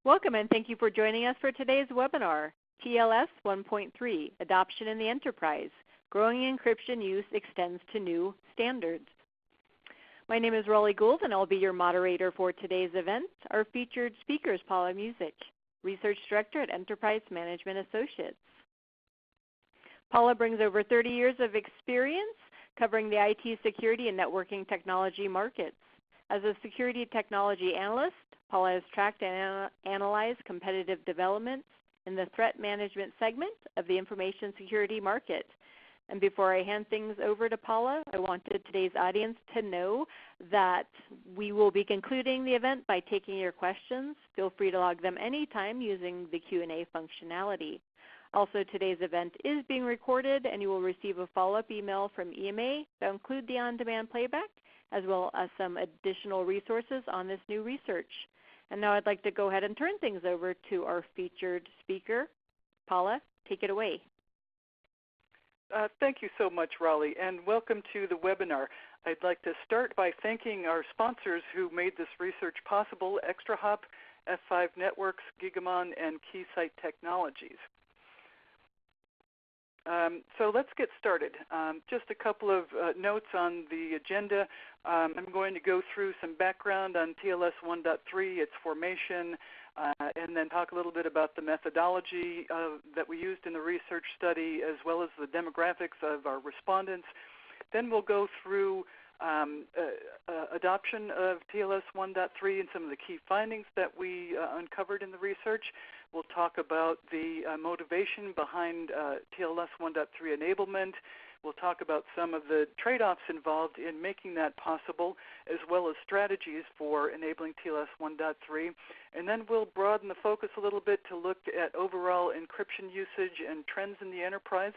Welcome and thank you for joining us for today's webinar, TLS 1.3, Adoption in the Enterprise, Growing Encryption Use Extends to New Standards. My name is Rolly Gould and I'll be your moderator for today's event. Our featured speaker is Paula Musich, Research Director at Enterprise Management Associates. Paula brings over 30 years of experience covering the IT security and networking technology markets. As a security technology analyst, Paula has tracked and analyzed competitive developments in the threat management segment of the information security market. And before I hand things over to Paula, I wanted today's audience to know that we will be concluding the event by taking your questions. Feel free to log them anytime using the Q&A functionality. Also, today's event is being recorded, and you will receive a follow-up email from EMA that will include the on-demand playback, as well as some additional resources on this new research. And now I'd like to go ahead and turn things over to our featured speaker. Paula, take it away. Thank you so much, Raleigh, and welcome to the webinar. I'd like to start by thanking our sponsors who made this research possible, ExtraHop, F5 Networks, Gigamon, and Keysight Technologies. So let's get started. Just a couple of notes on the agenda. I'm going to go through some background on TLS 1.3, its formation, and then talk a little bit about the methodology that we used in the research study, as well as the demographics of our respondents. Then we'll go through adoption of TLS 1.3 and some of the key findings that we uncovered in the research. We'll talk about the motivation behind TLS 1.3 enablement. We'll talk about some of the trade-offs involved in making that possible, as well as strategies for enabling TLS 1.3. And then we'll broaden the focus a little bit to look at overall encryption usage and trends in the enterprise,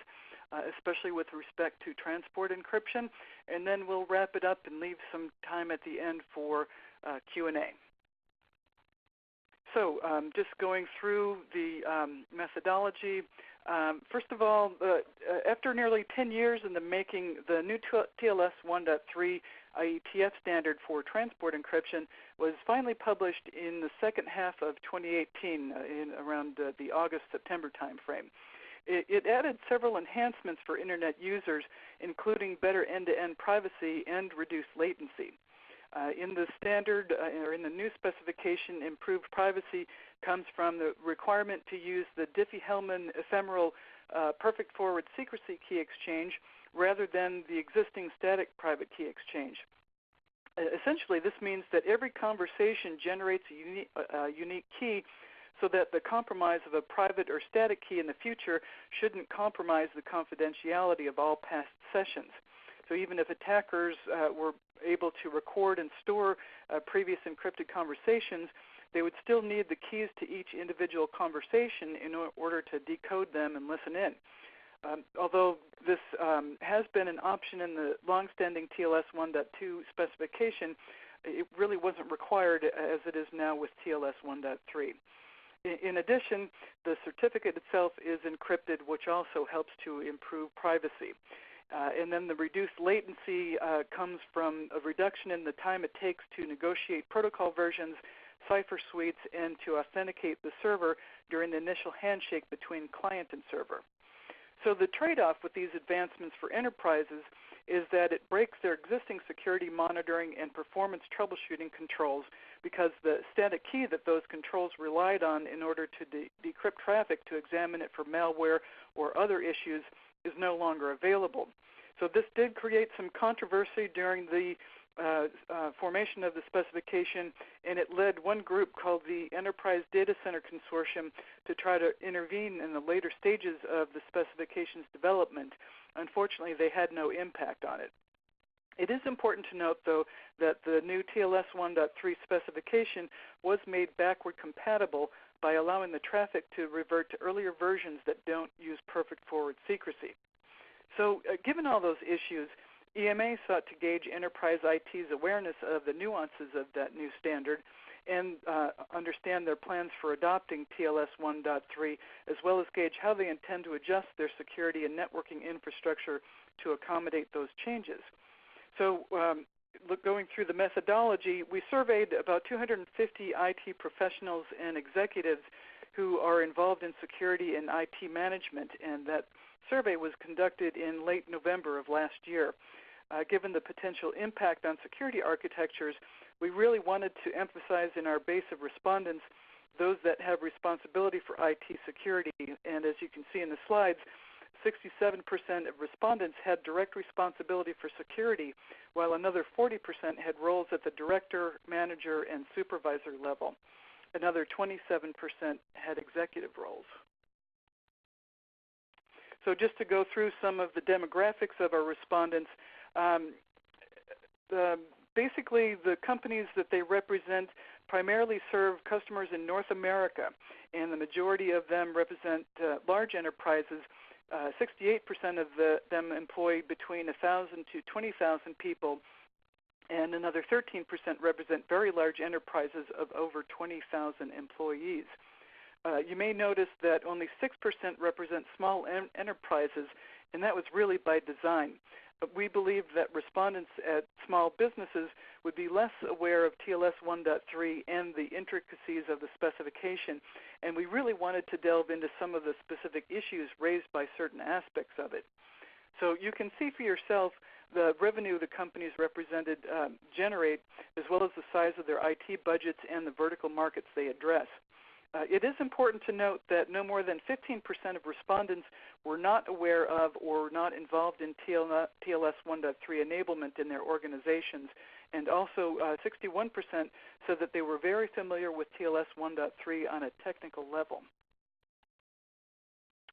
especially with respect to transport encryption. And then we'll wrap it up and leave some time at the end for Q&A. So just going through the methodology. First of all, after nearly 10 years in the making, the new TLS 1.3 IETF standard for transport encryption was finally published in the second half of 2018, in around the August-September timeframe. It added several enhancements for Internet users, including better end-to-end privacy and reduced latency. In the standard, or in the new specification, improved privacy comes from the requirement to use the Diffie-Hellman ephemeral perfect forward secrecy key exchange rather than the existing static private key exchange. Essentially, this means that every conversation generates a unique key, so that the compromise of a private or static key in the future shouldn't compromise the confidentiality of all past sessions. So even if attackers were able to record and store previous encrypted conversations, they would still need the keys to each individual conversation in order to decode them and listen in. Although this has been an option in the longstanding TLS 1.2 specification, it really wasn't required as it is now with TLS 1.3. In addition, the certificate itself is encrypted, which also helps to improve privacy. And then the reduced latency comes from a reduction in the time it takes to negotiate protocol versions, cipher suites, and to authenticate the server during the initial handshake between client and server. So the trade-off with these advancements for enterprises is that it breaks their existing security monitoring and performance troubleshooting controls, because the static key that those controls relied on in order to decrypt traffic to examine it for malware or other issues is no longer available. So this did create some controversy during the formation of the specification, and it led one group called the Enterprise Data Center Consortium to try to intervene in the later stages of the specification's development. Unfortunately, they had no impact on it. It is important to note, though, that the new TLS 1.3 specification was made backward compatible by allowing the traffic to revert to earlier versions that don't use perfect forward secrecy. So given all those issues, EMA sought to gauge enterprise IT's awareness of the nuances of that new standard and understand their plans for adopting TLS 1.3, as well as gauge how they intend to adjust their security and networking infrastructure to accommodate those changes. So going through the methodology, we surveyed about 250 IT professionals and executives who are involved in security and IT management, and that survey was conducted in late November of last year. Given the potential impact on security architectures, we really wanted to emphasize in our base of respondents those that have responsibility for IT security. And as you can see in the slides, 67% of respondents had direct responsibility for security, while another 40% had roles at the director, manager, and supervisor level. Another 27% had executive roles. So just to go through some of the demographics of our respondents, basically the companies that they represent primarily serve customers in North America, and the majority of them represent large enterprises. 68% of them employ between 1,000 to 20,000 people, and another 13% represent very large enterprises of over 20,000 employees. You may notice that only 6% represent small enterprises, and that was really by design. We believe that respondents at small businesses would be less aware of TLS 1.3 and the intricacies of the specification, and we really wanted to delve into some of the specific issues raised by certain aspects of it. So you can see for yourself the revenue the companies represented generate, as well as the size of their IT budgets and the vertical markets they address. It is important to note that no more than 15% of respondents were not aware of or not involved in TLS 1.3 enablement in their organizations, and also 61% said that they were very familiar with TLS 1.3 on a technical level.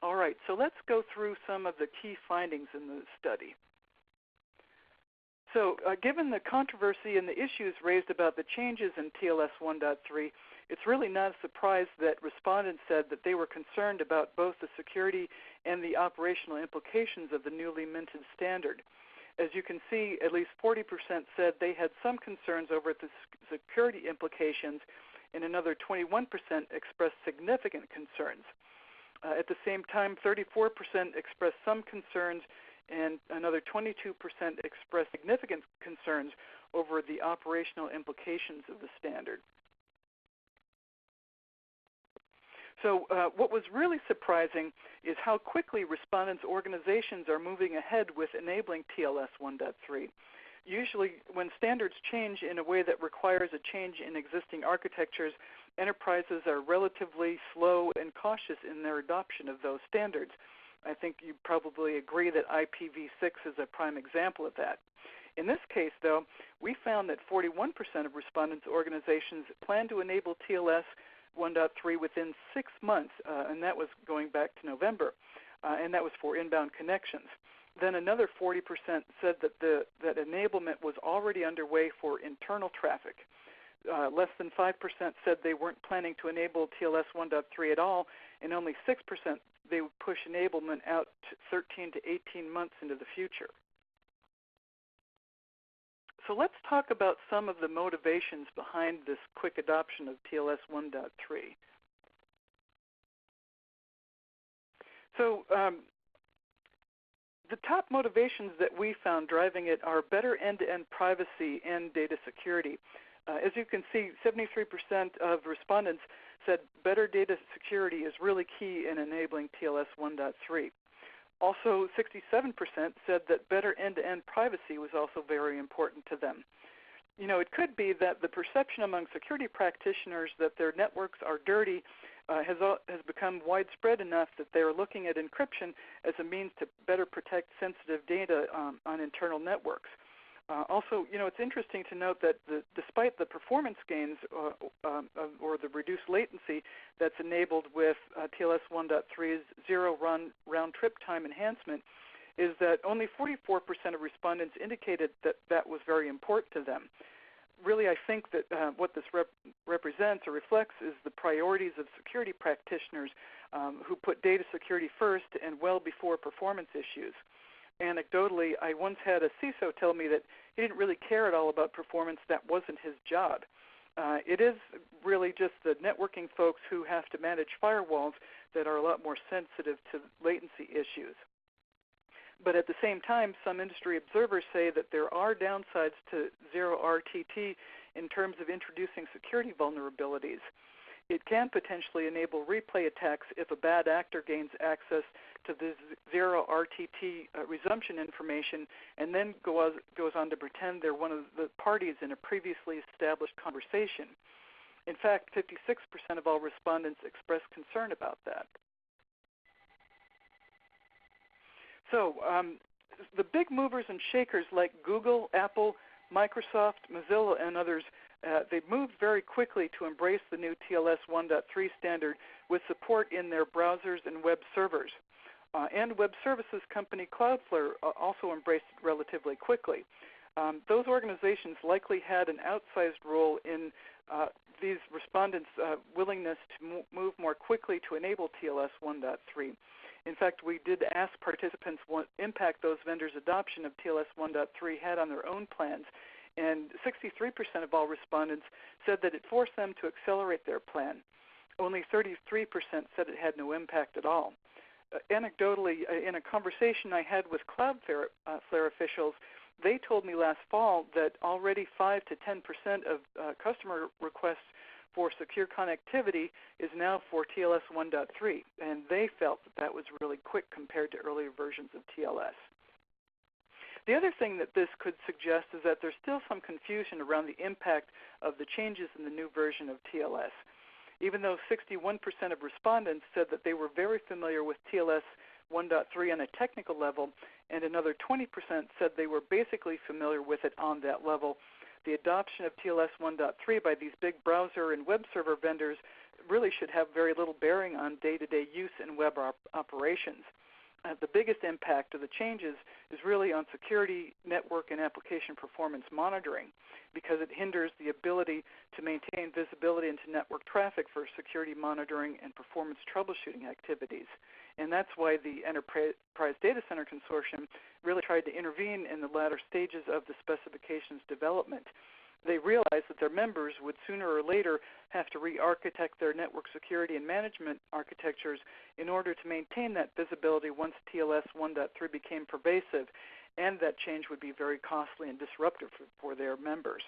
All right, so let's go through some of the key findings in the study. So given the controversy and the issues raised about the changes in TLS 1.3, it's really not a surprise that respondents said that they were concerned about both the security and the operational implications of the newly minted standard. As you can see, at least 40% said they had some concerns over the security implications, and another 21% expressed significant concerns. At the same time, 34% expressed some concerns, and another 22% expressed significant concerns over the operational implications of the standard. So what was really surprising is how quickly respondents' organizations are moving ahead with enabling TLS 1.3. Usually when standards change in a way that requires a change in existing architectures, enterprises are relatively slow and cautious in their adoption of those standards. I think you probably agree that IPv6 is a prime example of that. In this case, though, we found that 41% of respondents' organizations plan to enable TLS 1.3 within 6 months, and that was going back to November, and that was for inbound connections. Then another 40% said that that enablement was already underway for internal traffic. Less than 5% said they weren't planning to enable TLS 1.3 at all, and only 6% they would push enablement out to 13 to 18 months into the future. So let's talk about some of the motivations behind this quick adoption of TLS 1.3. So the top motivations that we found driving it are better end-to-end privacy and data security. As you can see, 73% of respondents said better data security is really key in enabling TLS 1.3. Also, 67% said that better end-to-end privacy was also very important to them. You know, it could be that the perception among security practitioners that their networks are dirty has become widespread enough that they are looking at encryption as a means to better protect sensitive data on internal networks. Also, you know, it's interesting to note that despite the performance gains or the reduced latency that's enabled with TLS 1.3's zero round trip time enhancement, is that only 44% of respondents indicated that that was very important to them. Really, I think that what this represents or reflects is the priorities of security practitioners who put data security first and well before performance issues. Anecdotally, I once had a CISO tell me that he didn't really care at all about performance. That wasn't his job. It is really just the networking folks who have to manage firewalls that are a lot more sensitive to latency issues. But at the same time, some industry observers say that there are downsides to zero RTT in terms of introducing security vulnerabilities. It can potentially enable replay attacks if a bad actor gains access to the zero RTT resumption information and then goes on to pretend they're one of the parties in a previously established conversation. In fact, 56% of all respondents expressed concern about that. So the big movers and shakers like Google, Apple, Microsoft, Mozilla, and others, they've moved very quickly to embrace the new TLS 1.3 standard with support in their browsers and web servers. And web services company Cloudflare also embraced it relatively quickly. Those organizations likely had an outsized role in these respondents' willingness to move more quickly to enable TLS 1.3. In fact, we did ask participants what impact those vendors' adoption of TLS 1.3 had on their own plans, and 63% of all respondents said that it forced them to accelerate their plan. Only 33% said it had no impact at all. Anecdotally, in a conversation I had with Cloudflare officials, they told me last fall that already 5 to 10% of customer requests for secure connectivity is now for TLS 1.3, and they felt that was really quick compared to earlier versions of TLS. The other thing that this could suggest is that there's still some confusion around the impact of the changes in the new version of TLS. Even though 61% of respondents said that they were very familiar with TLS 1.3 on a technical level, and another 20% said they were basically familiar with it on that level, the adoption of TLS 1.3 by these big browser and web server vendors really should have very little bearing on day-to-day use in web operations. The biggest impact of the changes is really on security, network, and application performance monitoring, because it hinders the ability to maintain visibility into network traffic for security monitoring and performance troubleshooting activities. And that's why the Enterprise Data Center Consortium really tried to intervene in the latter stages of the specifications development. They realized that their members would sooner or later have to re-architect their network security and management architectures in order to maintain that visibility once TLS 1.3 became pervasive, and that change would be very costly and disruptive for their members.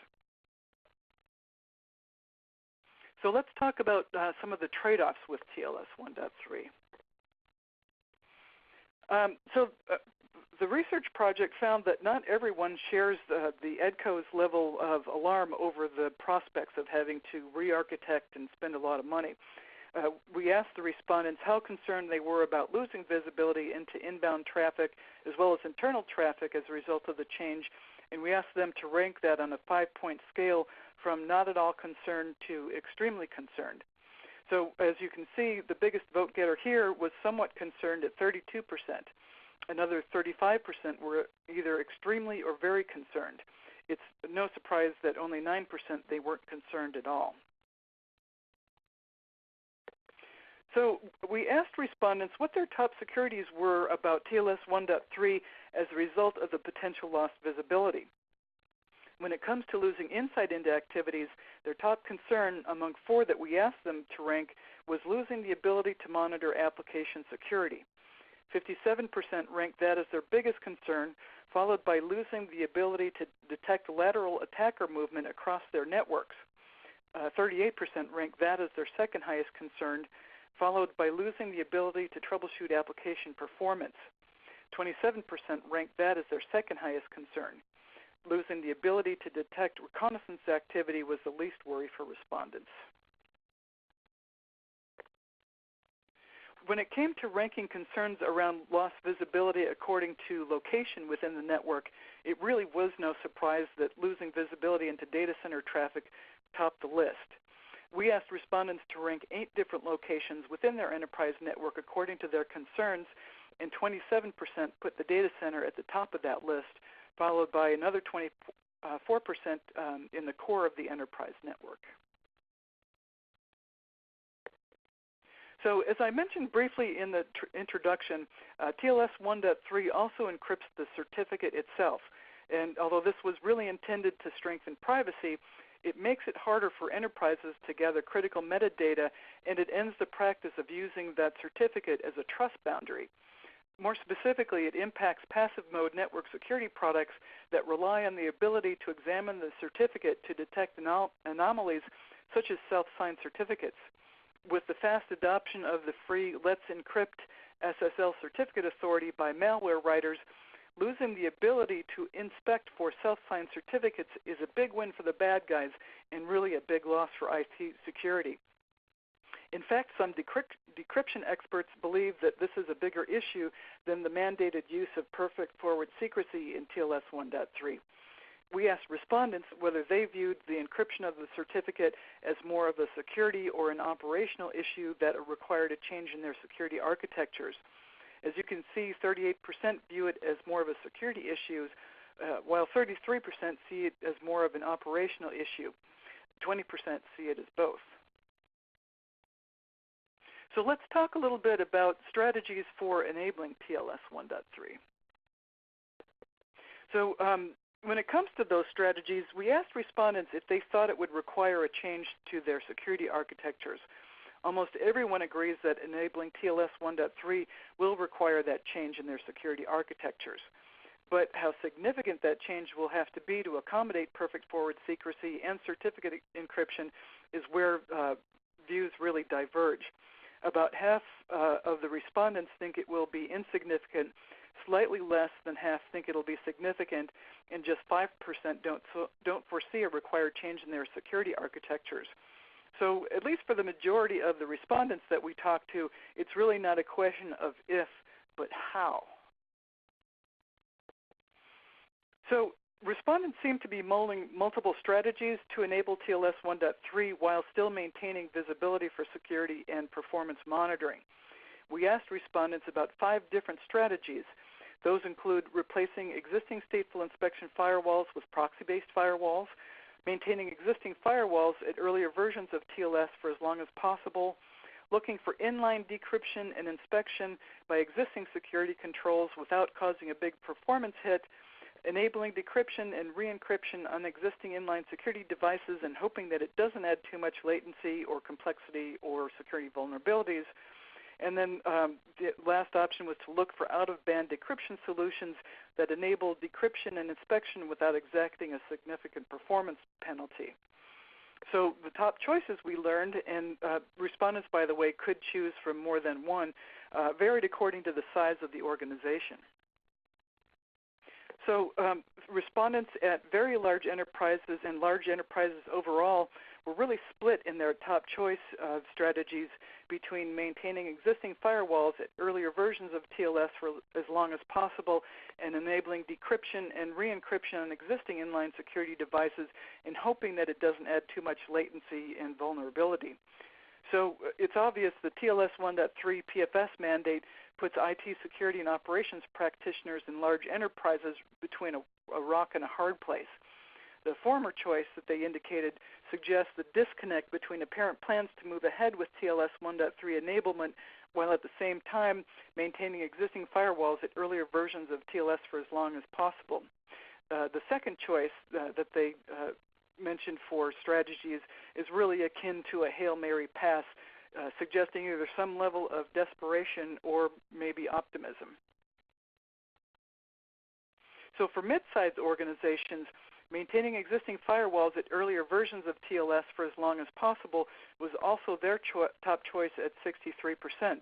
So let's talk about some of the trade-offs with TLS 1.3. The research project found that not everyone shares the EDCO's level of alarm over the prospects of having to re-architect and spend a lot of money. We asked the respondents how concerned they were about losing visibility into inbound traffic as well as internal traffic as a result of the change, and we asked them to rank that on a 5-point scale from not at all concerned to extremely concerned. So as you can see, the biggest vote getter here was somewhat concerned at 32%. Another 35% were either extremely or very concerned. It's no surprise that only 9% they weren't concerned at all. So we asked respondents what their top securities were about TLS 1.3 as a result of the potential lost visibility. When it comes to losing insight into activities, their top concern among 4 that we asked them to rank was losing the ability to monitor application security. 57% ranked that as their biggest concern, followed by losing the ability to detect lateral attacker movement across their networks. 38% ranked that as their second highest concern, followed by losing the ability to troubleshoot application performance. 27% ranked that as their second highest concern. Losing the ability to detect reconnaissance activity was the least worry for respondents. When it came to ranking concerns around lost visibility according to location within the network, it really was no surprise that losing visibility into data center traffic topped the list. We asked respondents to rank 8 different locations within their enterprise network according to their concerns, and 27% put the data center at the top of that list, followed by another 24% in the core of the enterprise network. So as I mentioned briefly in the introduction, TLS 1.3 also encrypts the certificate itself. And although this was really intended to strengthen privacy, it makes it harder for enterprises to gather critical metadata, and it ends the practice of using that certificate as a trust boundary. More specifically, it impacts passive mode network security products that rely on the ability to examine the certificate to detect anomalies such as self-signed certificates. With the fast adoption of the free Let's Encrypt SSL certificate authority by malware writers, losing the ability to inspect for self-signed certificates is a big win for the bad guys and really a big loss for IT security. In fact, some decryption experts believe that this is a bigger issue than the mandated use of perfect forward secrecy in TLS 1.3. We asked respondents whether they viewed the encryption of the certificate as more of a security or an operational issue that required a change in their security architectures. As you can see, 38% view it as more of a security issue, while 33% see it as more of an operational issue. 20% see it as both. So let's talk a little bit about strategies for enabling TLS 1.3. So when it comes to those strategies, we asked respondents if they thought it would require a change to their security architectures. Almost everyone agrees that enabling TLS 1.3 will require that change in their security architectures. But how significant that change will have to be to accommodate perfect forward secrecy and certificate encryption is where views really diverge. About half of the respondents think it will be insignificant, slightly less than half think it will be significant, and just 5% don't foresee a required change in their security architectures. So at least for the majority of the respondents that we talked to, it's really not a question of if, but how. So respondents seem to be mulling multiple strategies to enable TLS 1.3 while still maintaining visibility for security and performance monitoring. We asked respondents about 5 different strategies. Those include replacing existing stateful inspection firewalls with proxy-based firewalls, maintaining existing firewalls at earlier versions of TLS for as long as possible, looking for inline decryption and inspection by existing security controls without causing a big performance hit, enabling decryption and re-encryption on existing inline security devices and hoping that it doesn't add too much latency or complexity or security vulnerabilities. And then the last option was to look for out-of-band decryption solutions that enable decryption and inspection without exacting a significant performance penalty. So the top choices we learned, and respondents, by the way, could choose from more than one, varied according to the size of the organization. So respondents at very large enterprises and large enterprises overall were really split in their top choice strategies between maintaining existing firewalls at earlier versions of TLS for as long as possible and enabling decryption and re-encryption on existing inline security devices and hoping that it doesn't add too much latency and vulnerability. So it's obvious the TLS 1.3 PFS mandate puts IT security and operations practitioners in large enterprises between a rock and a hard place. The former choice that they indicated suggests the disconnect between apparent plans to move ahead with TLS 1.3 enablement while at the same time maintaining existing firewalls at earlier versions of TLS for as long as possible. The second choice that they mentioned for strategies is really akin to a Hail Mary pass, suggesting either some level of desperation or maybe optimism. So for mid-sized organizations, maintaining existing firewalls at earlier versions of TLS for as long as possible was also their top choice at 63%.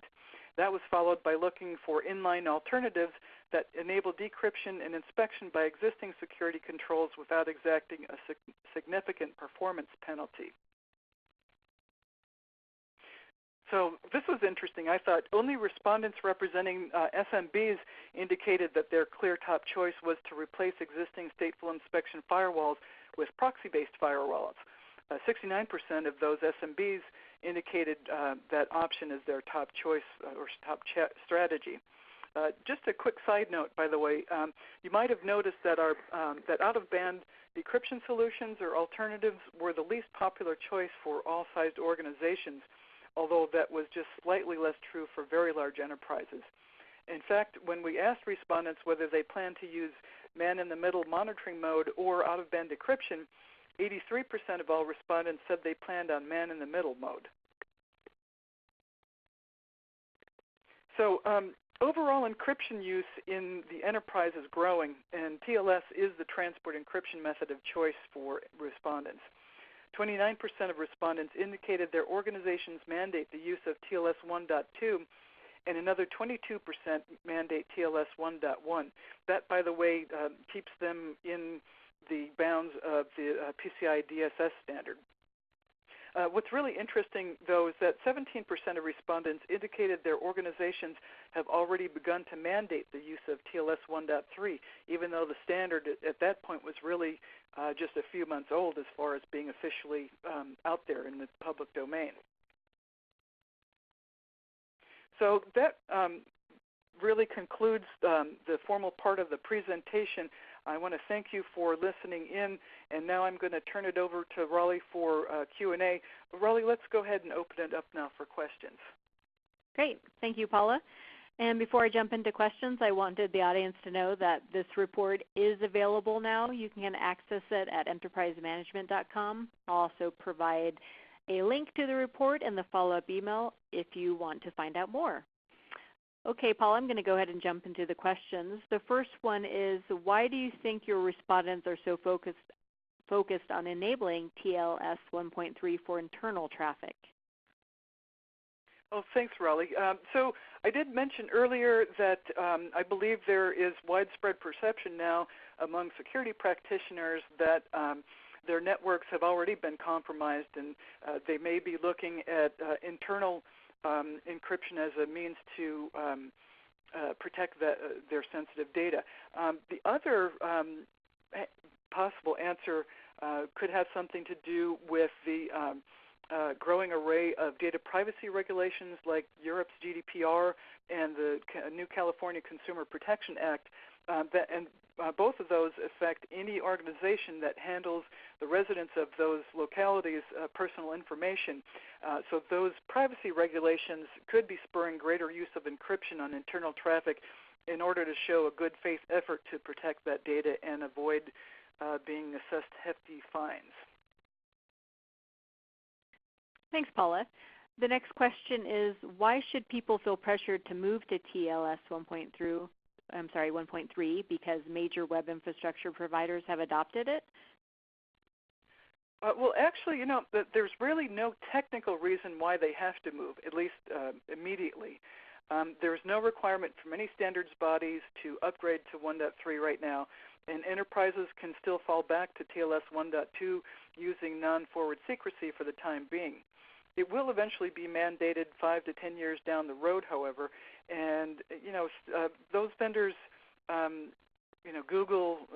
That was followed by looking for inline alternatives that enable decryption and inspection by existing security controls without exacting a significant performance penalty. So this was interesting. I thought only respondents representing SMBs indicated that their clear top choice was to replace existing stateful inspection firewalls with proxy-based firewalls. 69% of those SMBs indicated that option as their top choice or top strategy. Just a quick side note, by the way, you might have noticed that that out-of-band decryption solutions or alternatives were the least popular choice for all-sized organizations, although that was just slightly less true for very large enterprises. In fact, when we asked respondents whether they plan to use man-in-the-middle monitoring mode or out-of-band decryption, 83% of all respondents said they planned on man-in-the-middle mode. So Overall encryption use in the enterprise is growing, and TLS is the transport encryption method of choice for respondents. 29% of respondents indicated their organizations mandate the use of TLS 1.2, and another 22% mandate TLS 1.1. That, by the way, keeps them in the bounds of the PCI DSS standard. What's really interesting, though, is that 17% of respondents indicated their organizations have already begun to mandate the use of TLS 1.3, even though the standard at that point was really just a few months old as far as being officially out there in the public domain. So that really concludes the formal part of the presentation. I want to thank you for listening in, and now I'm going to turn it over to Raleigh for Q&A. Raleigh, let's go ahead and open it up now for questions. Great. Thank you, Paula. And before I jump into questions, I wanted the audience to know that this report is available now. You can access it at enterprisemanagement.com. I'll also provide a link to the report in the follow-up email if you want to find out more. Okay, Paul, I'm going to go ahead and jump into the questions. The first one is, why do you think your respondents are so focused on enabling TLS 1.3 for internal traffic? Oh, thanks, Raleigh. So I did mention earlier that I believe there is widespread perception now among security practitioners that their networks have already been compromised, and they may be looking at internal encryption as a means to protect their sensitive data. The other possible answer could have something to do with the growing array of data privacy regulations like Europe's GDPR and the new California Consumer Protection Act, both of those affect any organization that handles the residents of those localities' personal information. So those privacy regulations could be spurring greater use of encryption on internal traffic in order to show a good faith effort to protect that data and avoid being assessed hefty fines. Thanks, Paula. The next question is, why should people feel pressured to move to TLS 1.3 because major web infrastructure providers have adopted it? Well, actually, there's really no technical reason why they have to move, at least immediately. There's no requirement from any standards bodies to upgrade to 1.3 right now, and enterprises can still fall back to TLS 1.2 using non-forward secrecy for the time being. It will eventually be mandated 5 to 10 years down the road, however, and those vendors, Google,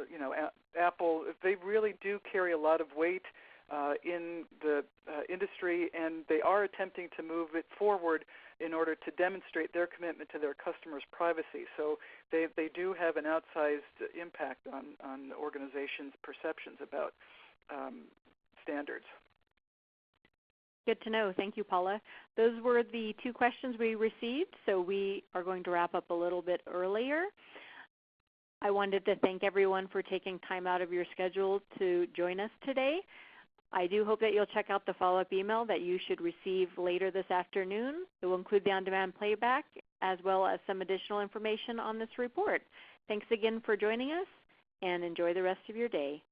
Apple, they really do carry a lot of weight in the industry, and they are attempting to move it forward in order to demonstrate their commitment to their customers' privacy. So they do have an outsized impact on organizations' perceptions about standards. Good to know. Thank you, Paula. Those were the two questions we received, so we are going to wrap up a little bit earlier. I wanted to thank everyone for taking time out of your schedule to join us today. I do hope that you'll check out the follow-up email that you should receive later this afternoon. It will include the on-demand playback as well as some additional information on this report. Thanks again for joining us, and enjoy the rest of your day.